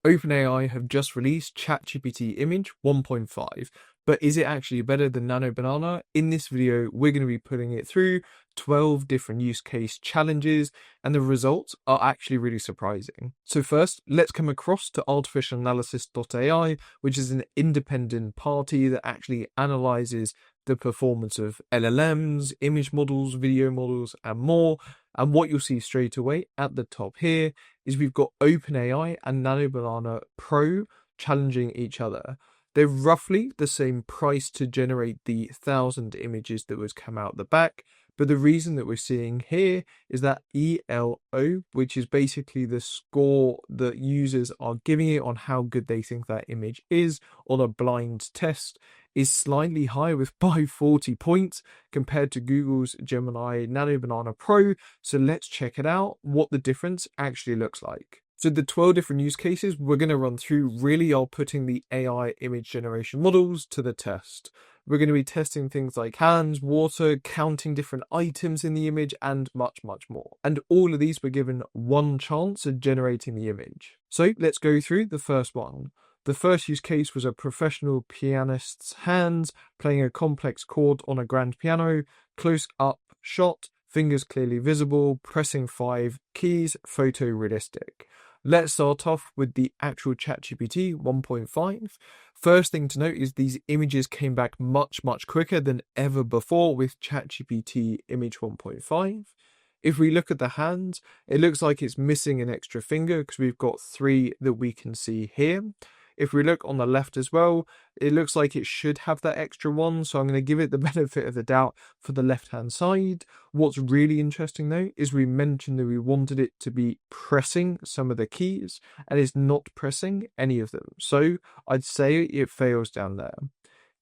OpenAI have just released ChatGPT Image 1.5, but is it actually better than Nano Banana? In this video, we're going to be putting it through 12 different use case challenges, and the results are actually really surprising. So first, let's come across to artificialanalysis.ai, which is an independent party that actually analyzes the performance of LLMs, image models, video models, and more. And what you'll see straight away at the top here is we've got OpenAI and Nano Banana Pro challenging each other. They're roughly the same price to generate the 1,000 images that was come out the back. But the reason that we're seeing here is that ELO, which is basically the score that users are giving it on how good they think that image is on a blind test, is slightly higher by 40 points compared to Google's Gemini Nano Banana Pro. So let's check it out, what the difference actually looks like. So the 12 different use cases we're going to run through really are putting the AI image generation models to the test. We're going to be testing things like hands, water, counting different items in the image, and much, much more. And all of these were given one chance at generating the image. So let's go through the first one. The first use case was a professional pianist's hands playing a complex chord on a grand piano, close-up shot, fingers clearly visible, pressing 5 keys, photorealistic. Let's start off with the actual ChatGPT 1.5. First thing to note is these images came back much, much quicker than ever before with ChatGPT Image 1.5. If we look at the hands, it looks like it's missing an extra finger because we've got 3 that we can see here. If we look on the left as well, it looks like it should have that extra one, so I'm going to give it the benefit of the doubt for the left-hand side. What's really interesting though is we mentioned that we wanted it to be pressing some of the keys, and it's not pressing any of them. So I'd say it fails down there.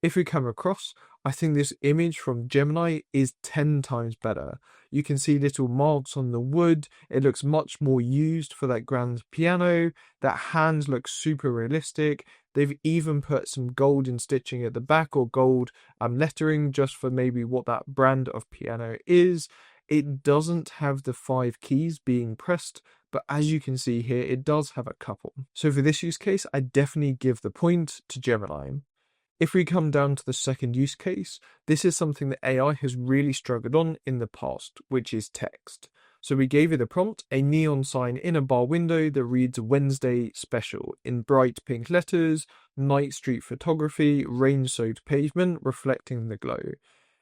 If we come across, I think this image from Gemini is 10 times better. You can see little marks on the wood. It looks much more used for that grand piano. That hands look super realistic. They've even put some golden stitching at the back or gold lettering just for maybe what that brand of piano is. It doesn't have the 5 keys being pressed, but as you can see here, it does have a couple. So for this use case, I definitely give the point to Gemini. If we come down to the second use case, this is something that AI has really struggled on in the past, which is text. So we gave it a prompt, a neon sign in a bar window that reads Wednesday special in bright pink letters, night street photography, rain-soaked pavement reflecting the glow.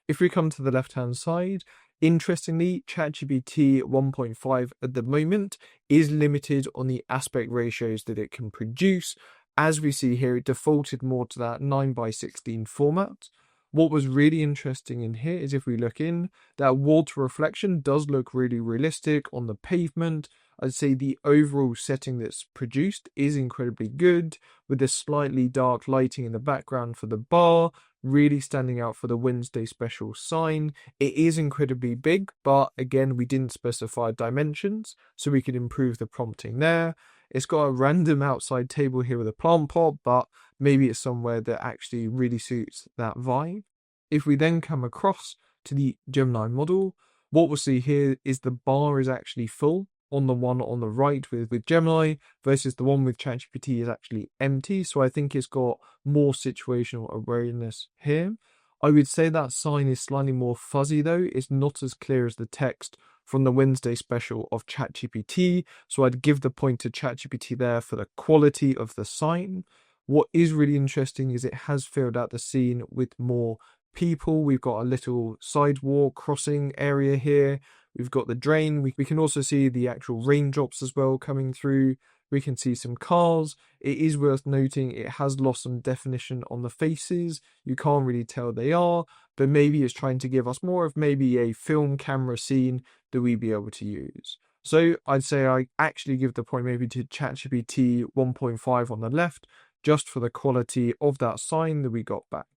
If we come to the left-hand side, interestingly, ChatGPT 1.5 at the moment is limited on the aspect ratios that it can produce. As we see here, it defaulted more to that 9:16 format. What was really interesting in here is if we look in, that water reflection does look really realistic on the pavement. I'd say the overall setting that's produced is incredibly good, with the slightly dark lighting in the background for the bar, really standing out for the Wednesday special sign. It is incredibly big, but again, we didn't specify dimensions, so we could improve the prompting there. It's got a random outside table here with a plant pot, but maybe it's somewhere that actually really suits that vibe. If we then come across to the Gemini model, what we'll see here is the bar is actually full on the one on the right with Gemini versus the one with ChatGPT is actually empty. So I think it's got more situational awareness here. I would say that sign is slightly more fuzzy though. It's not as clear as the text from the Wednesday special of ChatGPT. So I'd give the point to ChatGPT there for the quality of the sign. What is really interesting is it has filled out the scene with more people. We've got a little sidewalk crossing area here. We've got the drain. We can also see the actual raindrops as well coming through. We can see some cars. It is worth noting it has lost some definition on the faces. You can't really tell they are, but maybe it's trying to give us more of maybe a film camera scene that we'd be able to use. So I'd say I actually give the point maybe to ChatGPT 1.5 on the left, just for the quality of that sign that we got back.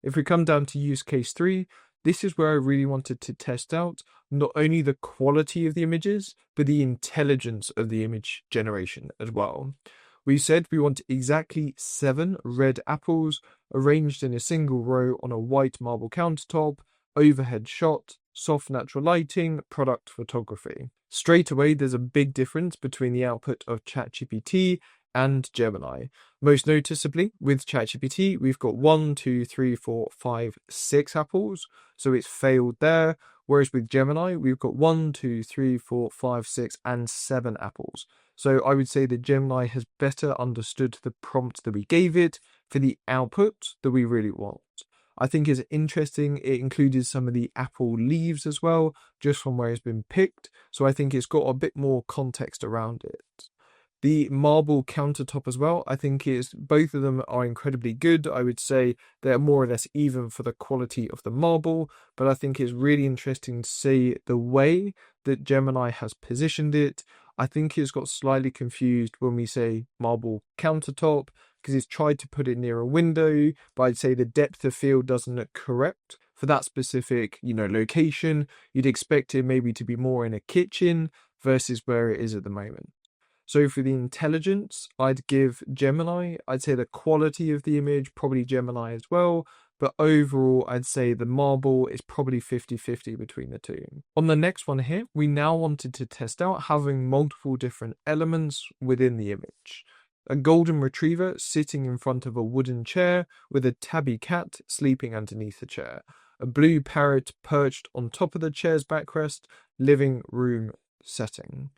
If we come down to use case 3, this is where I really wanted to test out not only the quality of the images, but the intelligence of the image generation as well. We said we want exactly 7 red apples arranged in a single row on a white marble countertop, overhead shot, soft natural lighting, product photography. Straight away, there's a big difference between the output of ChatGPT and Gemini. Most noticeably, with ChatGPT, we've got 1, 2, 3, 4, 5, 6 apples, so it's failed there. Whereas with Gemini, we've got 1, 2, 3, 4, 5, 6, and 7 apples. So I would say that Gemini has better understood the prompt that we gave it for the output that we really want. I think it's interesting, it included some of the apple leaves as well, just from where it's been picked. So I think it's got a bit more context around it. The marble countertop as well, I think both of them are incredibly good. I would say they're more or less even for the quality of the marble, but I think it's really interesting to see the way that Gemini has positioned it. I think it's got slightly confused when we say marble countertop, because it's tried to put it near a window, but I'd say the depth of field doesn't look correct for that specific, location. You'd expect it maybe to be more in a kitchen versus where it is at the moment. So for the intelligence, I'd give Gemini. I'd say the quality of the image, probably Gemini as well. But overall, I'd say the marble is probably 50-50 between the two. On the next one here, we now wanted to test out having multiple different elements within the image. A golden retriever sitting in front of a wooden chair with a tabby cat sleeping underneath the chair. A blue parrot perched on top of the chair's backrest, living room setting.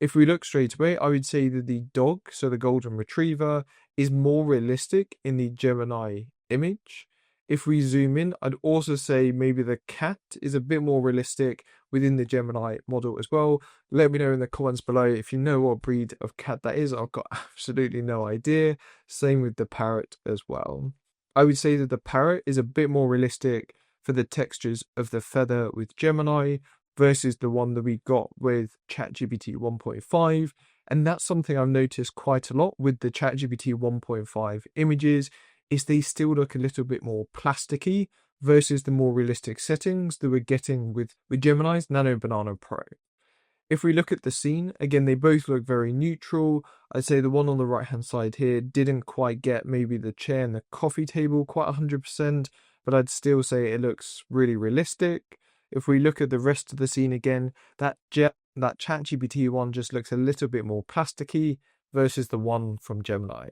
If we look straight away, I would say that the dog, so the golden retriever, is more realistic in the Gemini image. If we zoom in, I'd also say maybe the cat is a bit more realistic within the Gemini model as well. Let me know in the comments below if you know what breed of cat that is. I've got absolutely no idea. Same with the parrot as well. I would say that the parrot is a bit more realistic for the textures of the feather with Gemini versus the one that we got with ChatGPT 1.5. And that's something I've noticed quite a lot with the ChatGPT 1.5 images, is they still look a little bit more plasticky versus the more realistic settings that we're getting with Gemini's Nano Banana Pro. If we look at the scene, again, they both look very neutral. I'd say the one on the right-hand side here didn't quite get maybe the chair and the coffee table quite 100%, but I'd still say it looks really realistic. If we look at the rest of the scene again, that ChatGPT one just looks a little bit more plasticky versus the one from Gemini.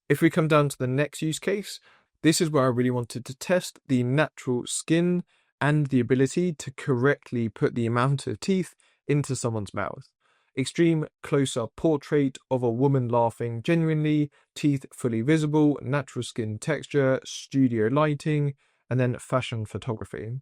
If we come down to the next use case, this is where I really wanted to test the natural skin and the ability to correctly put the amount of teeth into someone's mouth. Extreme close-up portrait of a woman laughing genuinely, teeth fully visible, natural skin texture, studio lighting, and then fashion photography.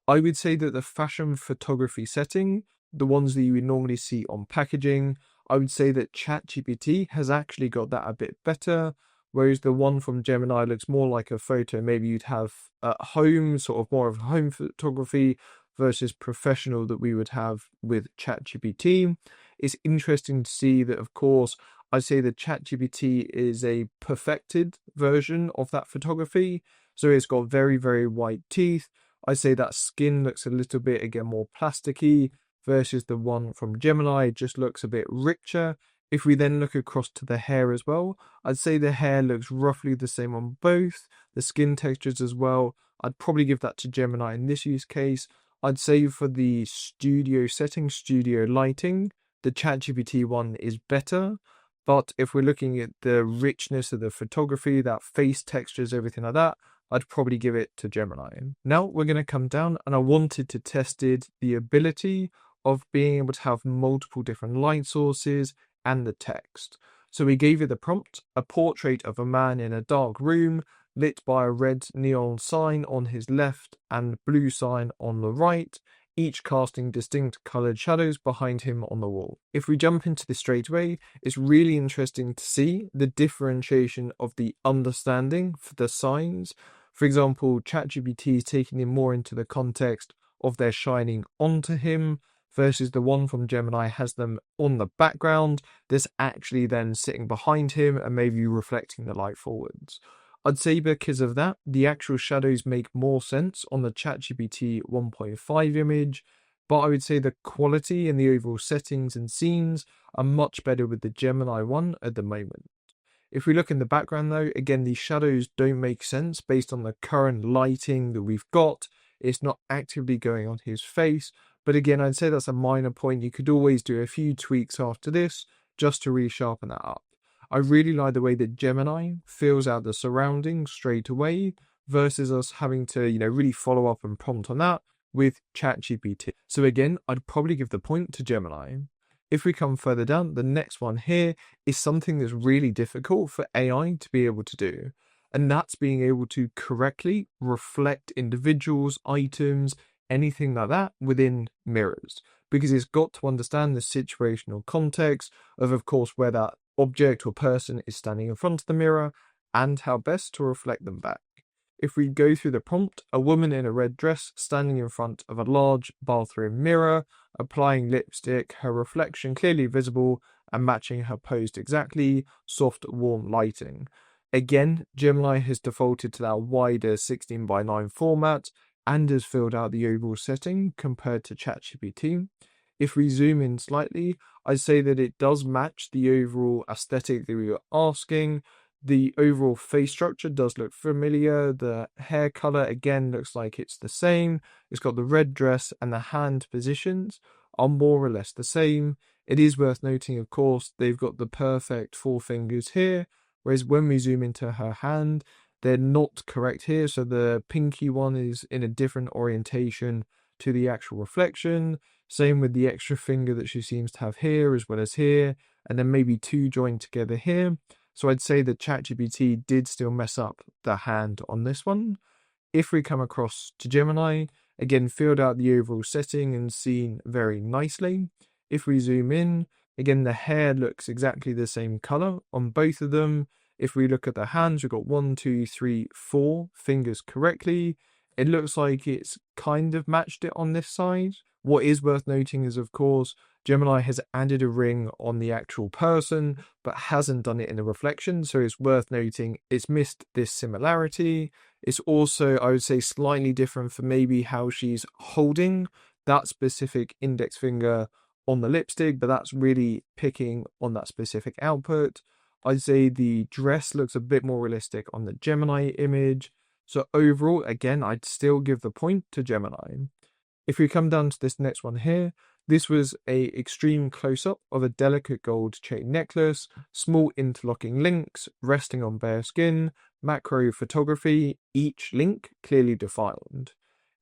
I would say that the fashion photography setting, the ones that you would normally see on packaging, I would say that ChatGPT has actually got that a bit better, whereas the one from Gemini looks more like a photo maybe you'd have at home, sort of more of home photography versus professional that we would have with ChatGPT. It's interesting to see that, of course, I'd say that ChatGPT is a perfected version of that photography. So it's got very, very white teeth. I say that skin looks a little bit, again, more plasticky versus the one from Gemini just looks a bit richer. If we then look across to the hair as well, I'd say the hair looks roughly the same on both. The skin textures as well, I'd probably give that to Gemini in this use case. I'd say for the studio setting, studio lighting, the ChatGPT one is better. But if we're looking at the richness of the photography, that face textures, everything like that, I'd probably give it to Gemini. Now we're going to come down, and I wanted to test the ability of being able to have multiple different light sources and the text. So we gave it the prompt, a portrait of a man in a dark room lit by a red neon sign on his left and blue sign on the right, each casting distinct coloured shadows behind him on the wall. If we jump into this straight away, it's really interesting to see the differentiation of the understanding for the signs. For example, ChatGPT is taking him more into the context of their shining onto him, versus the one from Gemini has them on the background, that's actually then sitting behind him and maybe reflecting the light forwards. I'd say because of that, the actual shadows make more sense on the ChatGPT 1.5 image, but I would say the quality and the overall settings and scenes are much better with the Gemini one at the moment. If we look in the background though, again, these shadows don't make sense based on the current lighting that we've got. It's not actively going on his face, but again, I'd say that's a minor point. You could always do a few tweaks after this just to really sharpen that up. I really like the way that Gemini fills out the surroundings straight away versus us having to, really follow up and prompt on that with ChatGPT. So again, I'd probably give the point to Gemini. If we come further down, the next one here is something that's really difficult for AI to be able to do. And that's being able to correctly reflect individuals, items, anything like that within mirrors. Because it's got to understand the situational context of course, where that object or person is standing in front of the mirror and how best to reflect them back. If we go through the prompt, a woman in a red dress standing in front of a large bathroom mirror, applying lipstick, her reflection clearly visible and matching her pose exactly, soft, warm lighting. Again, Gemini has defaulted to that wider 16:9 format and has filled out the overall setting compared to ChatGPT. If we zoom in slightly, I'd say that it does match the overall aesthetic that we were asking. The overall face structure does look familiar. The hair color again looks like it's the same. It's got the red dress and the hand positions are more or less the same. It is worth noting, of course, they've got the perfect four fingers here, whereas when we zoom into her hand, they're not correct here. So the pinky one is in a different orientation to the actual reflection. Same with the extra finger that she seems to have here as well as here, and then maybe two joined together here. So I'd say that ChatGPT did still mess up the hand on this one. If we come across to Gemini, again, filled out the overall setting and seen very nicely. If we zoom in, again, the hair looks exactly the same color on both of them. If we look at the hands, we've got 1, 2, 3, 4 fingers correctly. It looks like it's kind of matched it on this side. What is worth noting is, of course, Gemini has added a ring on the actual person, but hasn't done it in a reflection. So it's worth noting it's missed this similarity. It's also, I would say, slightly different for maybe how she's holding that specific index finger on the lipstick, but that's really picking on that specific output. I'd say the dress looks a bit more realistic on the Gemini image. So overall, again, I'd still give the point to Gemini. If we come down to this next one here, this was a extreme close-up of a delicate gold chain necklace, small interlocking links resting on bare skin, macro photography, each link clearly defined.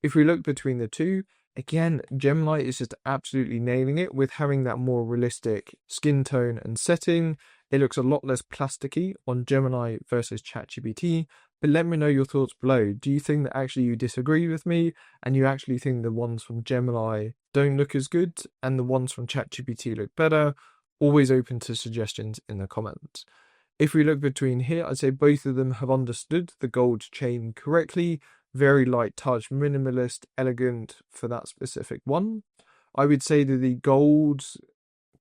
If we look between the two, again, Gemini is just absolutely nailing it with having that more realistic skin tone and setting. It looks a lot less plasticky on Gemini versus ChatGPT, but let me know your thoughts below. Do you think that actually you disagree with me and you actually think the ones from Gemini don't look as good and the ones from ChatGPT look better? Always open to suggestions in the comments. If we look between here, I'd say both of them have understood the gold chain correctly. Very light touch, minimalist, elegant for that specific one. I would say that the gold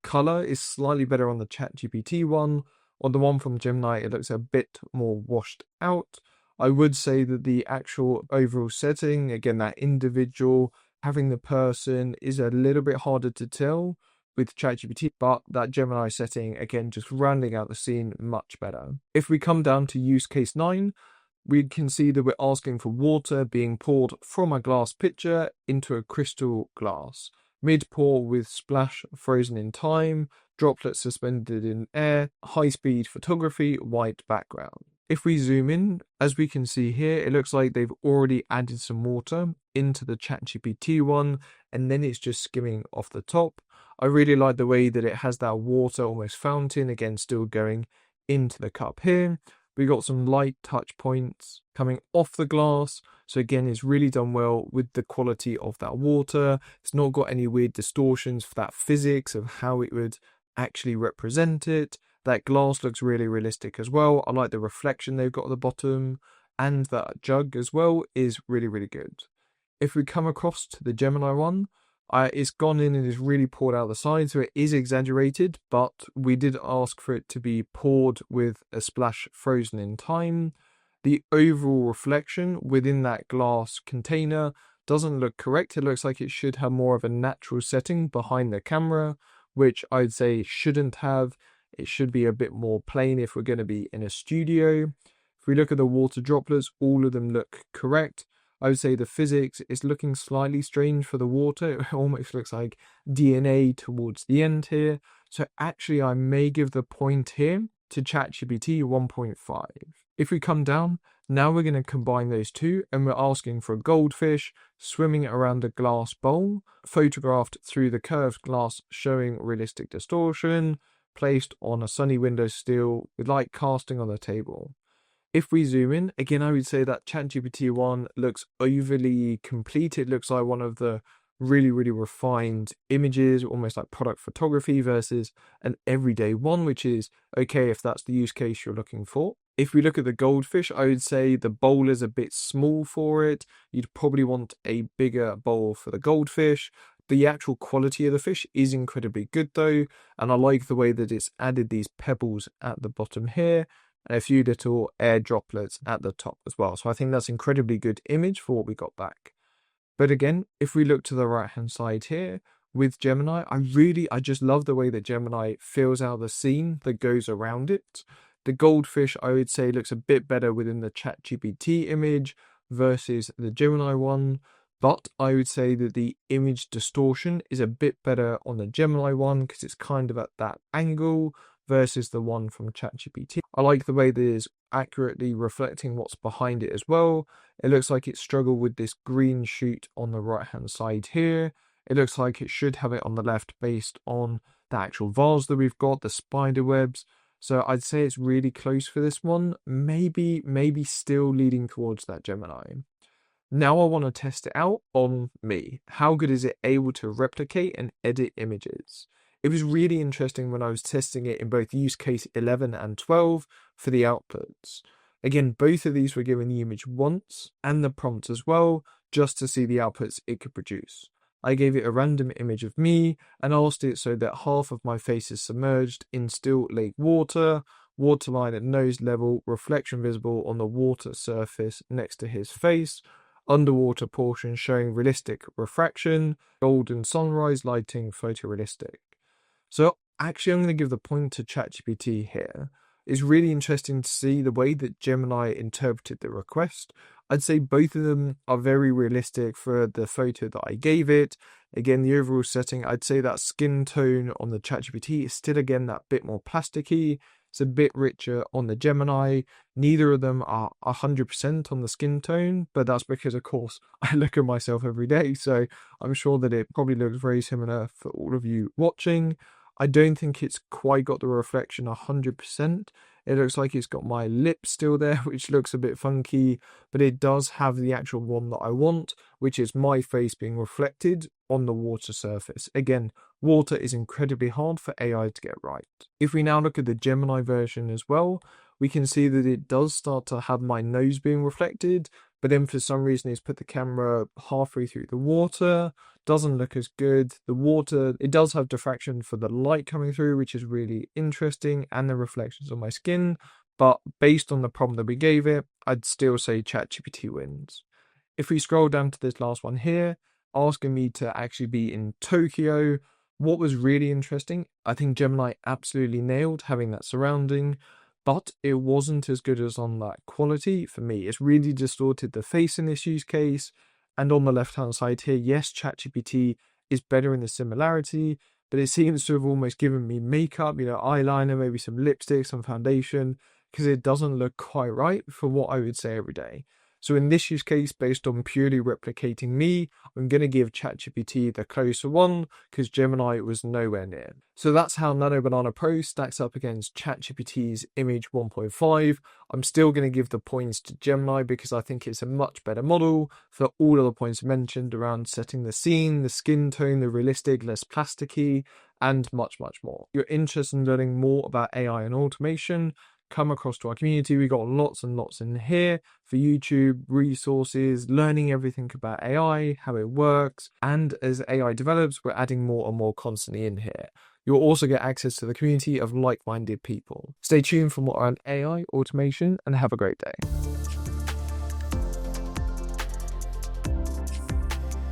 color is slightly better on the ChatGPT one. On the one from Gemini, it looks a bit more washed out. I would say that the actual overall setting, again, that individual, having the person is a little bit harder to tell with ChatGPT, but that Gemini setting, again, just rounding out the scene much better. If we come down to use case 9, we can see that we're asking for water being poured from a glass pitcher into a crystal glass. Mid-pour with splash frozen in time, droplets suspended in air, high-speed photography, white background. If we zoom in, as we can see here, it looks like they've already added some water into the ChatGPT one, and then it's just skimming off the top. I really like the way that it has that water almost fountain, again, still going into the cup here. We got some light touch points coming off the glass. So again, it's really done well with the quality of that water. It's not got any weird distortions for that physics of how it would actually represent it. That glass looks really realistic as well. I like the reflection they've got at the bottom, and that jug as well is really, really good. If we come across to the Gemini one, it's gone in and is really poured out the side, so it is exaggerated, but we did ask for it to be poured with a splash frozen in time. The overall reflection within that glass container doesn't look correct. It looks like it should have more of a natural setting behind the camera, which I'd say shouldn't have. It should be a bit more plain if we're going to be in a studio. If we look at the water droplets, all of them look correct. I would say the physics is looking slightly strange for the water. It almost looks like DNA towards the end here. So actually I may give the point here to ChatGPT 1.5. If we come down, now we're going to combine those two, and we're asking for a goldfish swimming around a glass bowl, photographed through the curved glass showing realistic distortion, placed on a sunny windowsill with light casting on the table. If we zoom in, again, I would say that ChatGPT 1 looks overly complete. It looks like one of the really, really refined images, almost like product photography, versus an everyday one, which is okay if that's the use case you're looking for. If we look at the goldfish, I would say the bowl is a bit small for it. You'd probably want a bigger bowl for the goldfish. The actual quality of the fish is incredibly good though, and I like the way that it's added these pebbles at the bottom here, and a few little air droplets at the top as well. So I think that's incredibly good image for what we got back. But again, if we look to the right hand side here with Gemini, I just love the way that Gemini fills out the scene that goes around it. The goldfish, I would say, looks a bit better within the ChatGPT image versus the Gemini one. But I would say that the image distortion is a bit better on the Gemini one because it's kind of at that angle versus the one from ChatGPT. I like the way that it's accurately reflecting what's behind it as well. It looks like it struggled with this green shoot on the right hand side here. It looks like it should have it on the left based on the actual vase that we've got, the spider webs. So I'd say it's really close for this one. Maybe still leading towards that Gemini. Now I want to test it out on me. How good is it able to replicate and edit images? It was really interesting when I was testing it in both use case 11 and 12 for the outputs. Again, both of these were given the image once and the prompt as well, just to see the outputs it could produce. I gave it a random image of me and asked it so that half of my face is submerged in still lake water, waterline at nose level, reflection visible on the water surface next to his face, underwater portion showing realistic refraction, golden sunrise lighting photorealistic. So actually I'm going to give the point to ChatGPT here. It's really interesting to see the way that Gemini interpreted the request. I'd say both of them are very realistic for the photo that I gave it. Again, the overall setting, I'd say that skin tone on the ChatGPT is still, again, that bit more plasticky. It's a bit richer on the Gemini. Neither of them are 100% on the skin tone, but that's because, of course, I look at myself every day. So I'm sure that it probably looks very similar for all of you watching. I don't think it's quite got the reflection 100%. It looks like it's got my lips still there, which looks a bit funky, but it does have the actual one that I want, which is my face being reflected on the water surface. Again, water is incredibly hard for AI to get right. If we now look at the Gemini version as well, we can see that it does start to have my nose being reflected, but then for some reason it's put the camera halfway through the water. Doesn't look as good. The water, it does have diffraction for the light coming through, which is really interesting, and the reflections on my skin. But based on the problem that we gave it, I'd still say ChatGPT wins. If we scroll down to this last one here, asking me to actually be in Tokyo, what was really interesting, I think Gemini absolutely nailed having that surrounding, but it wasn't as good as on that quality for me. It's really distorted the face in this use case. And on the left-hand side here, yes, ChatGPT is better in the similarity, but it seems to have almost given me makeup, eyeliner, maybe some lipstick, some foundation, because it doesn't look quite right for what I would say every day. So in this use case, based on purely replicating me, I'm going to give ChatGPT the closer one because Gemini was nowhere near. So that's how Nano Banana Pro stacks up against ChatGPT's Image 1.5. I'm still going to give the points to Gemini because I think it's a much better model for all of the points mentioned around setting the scene, the skin tone, the realistic, less plasticky, and much, much more. If you're interested in learning more about AI and automation, come across to our community. We got lots and lots in here for YouTube, resources, learning everything about AI, how it works, and as AI develops, we're adding more and more constantly in here. You'll also get access to the community of like-minded people. Stay tuned for more on AI, automation, and have a great day.